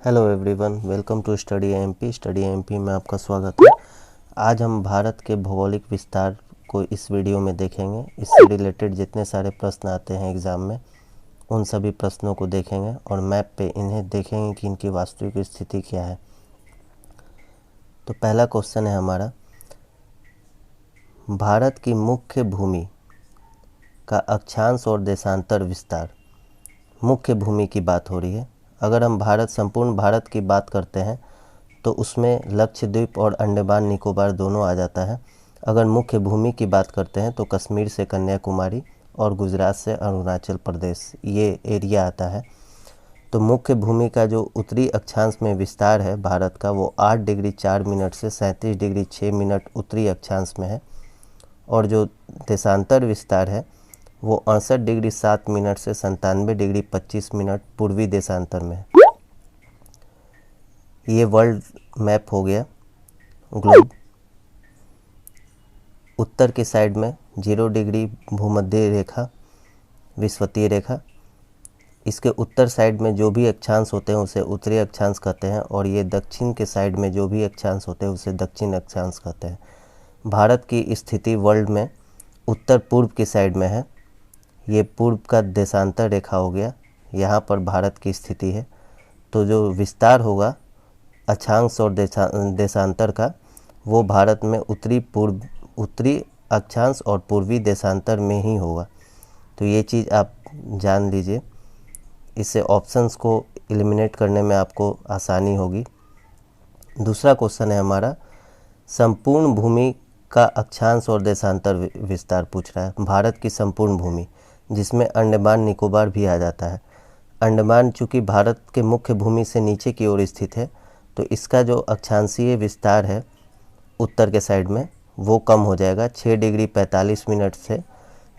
Hello everyone, welcome to study MP में आपका स्वागत है। आज हम भारत के भौगोलिक विस्तार को इस वीडियो में देखेंगे। इससे रिलेटेड जितने सारे प्रश्न आते हैं एग्ज़ाम में उन सभी प्रश्नों को देखेंगे और मैप पे इन्हें देखेंगे कि इनकी वास्तविक स्थिति क्या है। तो पहला क्वेश्चन है हमारा, भारत की मुख्य भूमि का अक्षांश और देशांतर विस्तार। मुख्य भूमि की बात हो रही है। अगर हम संपूर्ण भारत की बात करते हैं तो उसमें लक्षद्वीप और अंडमान निकोबार दोनों आ जाता है। अगर मुख्य भूमि की बात करते हैं तो कश्मीर से कन्याकुमारी और गुजरात से अरुणाचल प्रदेश ये एरिया आता है। तो मुख्य भूमि का जो उत्तरी अक्षांश में विस्तार है भारत का वो 8 डिग्री 4 मिनट से 37 डिग्री 6 मिनट उत्तरी अक्षांश में है। और जो देशांतर विस्तार है वो 68 डिग्री 7 मिनट से 97 डिग्री 25 मिनट पूर्वी देशांतर में है। ये वर्ल्ड मैप हो गया ग्लोब। उत्तर की साइड में 0 डिग्री भूमध्य रेखा, विषुवतीय रेखा। इसके उत्तर साइड में जो भी अक्षांश होते हैं उसे उत्तरी अक्षांश कहते हैं, और ये दक्षिण के साइड में जो भी अक्षांश होते हैं उसे दक्षिण अक्षांश कहते हैं। भारत की स्थिति वर्ल्ड में उत्तर पूर्व की साइड में है। ये पूर्व का देशांतर रेखा हो गया, यहाँ पर भारत की स्थिति है। तो जो विस्तार होगा अक्षांश और देशांतर का वो भारत में उत्तरी अक्षांश और पूर्वी देशांतर में ही होगा। तो ये चीज़ आप जान लीजिए, इससे ऑप्शंस को एलिमिनेट करने में आपको आसानी होगी। दूसरा क्वेश्चन है हमारा, संपूर्ण भूमि का अक्षांश और देशांतर विस्तार पूछ रहा है। भारत की संपूर्ण भूमि जिसमें अंडमान निकोबार भी आ जाता है। अंडमान चूँकि भारत के मुख्य भूमि से नीचे की ओर स्थित है तो इसका जो अक्षांशीय विस्तार है उत्तर के साइड में वो कम हो जाएगा, 6 डिग्री 45 मिनट से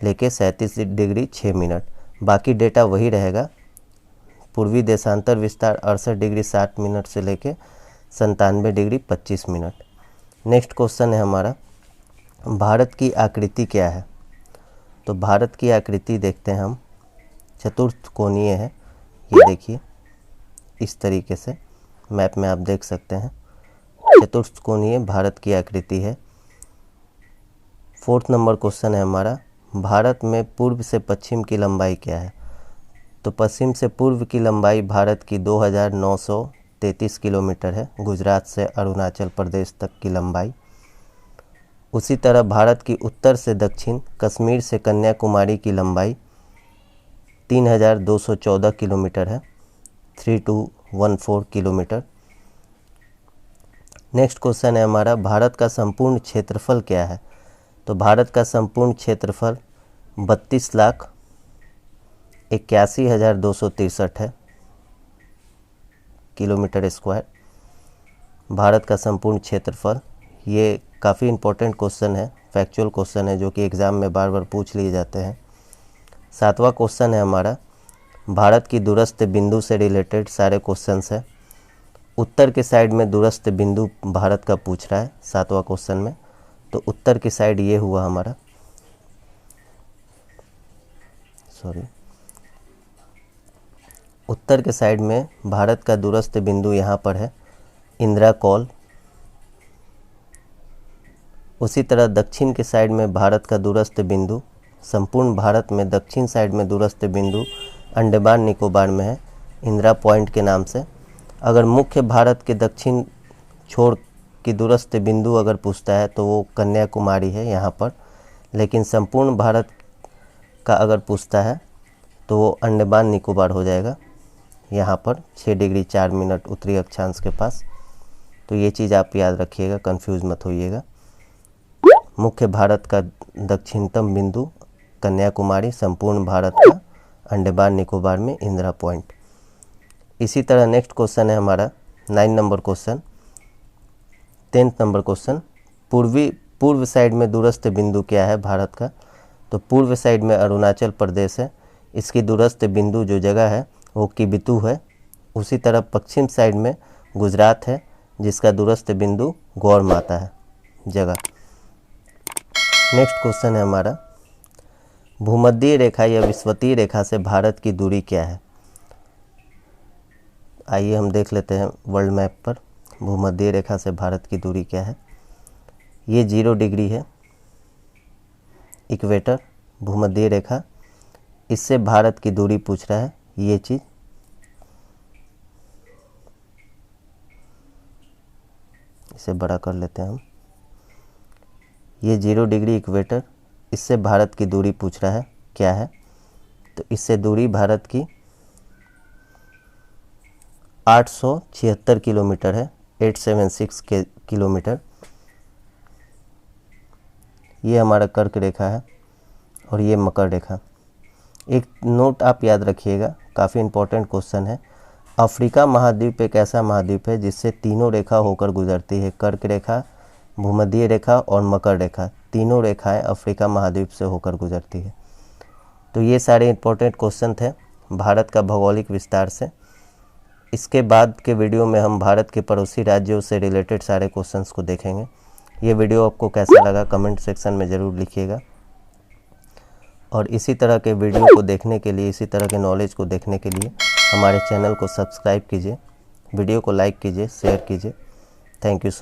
लेके 37 डिग्री 6 मिनट। बाकी डेटा वही रहेगा। पूर्वी देशांतर विस्तार 68 डिग्री 60 मिनट से लेके 97 डिग्री 25 मिनट। नेक्स्ट क्वेश्चन है हमारा, भारत की आकृति क्या है। तो भारत की आकृति देखते हैं हम, चतुर्थ कोणीय है। ये देखिए इस तरीके से मैप में आप देख सकते हैं, चतुर्थ कोणीय भारत की आकृति है। 4th नंबर क्वेश्चन है हमारा, भारत में पूर्व से पश्चिम की लंबाई क्या है। तो पश्चिम से पूर्व की लंबाई भारत की 2933 किलोमीटर है, गुजरात से अरुणाचल प्रदेश तक की लंबाई। उसी तरह भारत की उत्तर से दक्षिण कश्मीर से कन्याकुमारी की लंबाई 3214 किलोमीटर है, 3214 किलोमीटर। नेक्स्ट क्वेश्चन है हमारा, भारत का संपूर्ण क्षेत्रफल क्या है। तो भारत का संपूर्ण क्षेत्रफल 32,81,263 है किलोमीटर स्क्वायर। भारत का संपूर्ण क्षेत्रफल, ये काफ़ी इम्पोर्टेंट क्वेश्चन है, फैक्चुअल क्वेश्चन है जो कि एग्ज़ाम में बार बार पूछ लिए जाते हैं। 7वां क्वेश्चन है हमारा, भारत की दूरस्थ बिंदु से रिलेटेड सारे क्वेश्चंस है। उत्तर के साइड में दूरस्थ बिंदु भारत का पूछ रहा है 7वां क्वेश्चन में। तो उत्तर की साइड ये हुआ हमारा, उत्तर के साइड में भारत का दूरस्थ बिंदु यहाँ पर है इंदिरा कॉल। उसी तरह दक्षिण के साइड में भारत का दूरस्थ बिंदु, संपूर्ण भारत में दक्षिण साइड में दूरस्थ बिंदु अंडमान निकोबार में है, इंदिरा पॉइंट के नाम से। अगर मुख्य भारत के दक्षिण छोर की दूरस्थ बिंदु अगर पूछता है तो वो कन्याकुमारी है यहाँ पर। लेकिन संपूर्ण भारत का अगर पूछता है तो वो अंडमान निकोबार हो जाएगा, यहाँ पर 6 डिग्री 4 मिनट उत्तरी अक्षांश के पास। तो ये चीज़ आप याद रखिएगा, कंफ्यूज मत होइएगा। मुख्य भारत का दक्षिणतम बिंदु कन्याकुमारी, संपूर्ण भारत का अंडमान निकोबार में इंदिरा पॉइंट। इसी तरह नेक्स्ट क्वेश्चन है हमारा 9 number question, 10th number question, पूर्व साइड में दूरस्थ बिंदु क्या है भारत का। तो पूर्व साइड में अरुणाचल प्रदेश है, इसकी दूरस्थ बिंदु जो जगह है वो किबितू है। उसी तरह पश्चिम साइड में गुजरात है जिसका दूरस्थ बिंदु गौर माता है जगह। नेक्स्ट क्वेश्चन है हमारा, भूमध्य रेखा या विषुवतीय रेखा से भारत की दूरी क्या है। आइए हम देख लेते हैं वर्ल्ड मैप पर भूमध्य रेखा से भारत की दूरी क्या है। ये 0 डिग्री है इक्वेटर, भूमध्य रेखा। इससे भारत की दूरी पूछ रहा है, ये चीज़। इसे बड़ा कर लेते हैं हम। ये 0 डिग्री इक्वेटर, इससे भारत की दूरी पूछ रहा है क्या है। तो इससे दूरी भारत की 876 किलोमीटर है, 876 किलोमीटर। ये हमारा कर्क रेखा है और ये मकर रेखा। एक नोट आप याद रखिएगा, काफ़ी इम्पोर्टेंट क्वेश्चन है। अफ्रीका महाद्वीप एक ऐसा महाद्वीप है जिससे तीनों रेखा होकर गुजरती है, कर्क रेखा, भूमध्य रेखा और मकर रेखा। तीनों रेखाएं अफ्रीका महाद्वीप से होकर गुजरती है। तो ये सारे इम्पोर्टेंट क्वेश्चन थे भारत का भौगोलिक विस्तार से। इसके बाद के वीडियो में हम भारत के पड़ोसी राज्यों से रिलेटेड सारे क्वेश्चंस को देखेंगे। ये वीडियो आपको कैसा लगा कमेंट सेक्शन में ज़रूर लिखिएगा। और इसी तरह के वीडियो को देखने के लिए, इसी तरह के नॉलेज को देखने के लिए हमारे चैनल को सब्सक्राइब कीजिए, वीडियो को लाइक कीजिए, शेयर कीजिए। Thank you.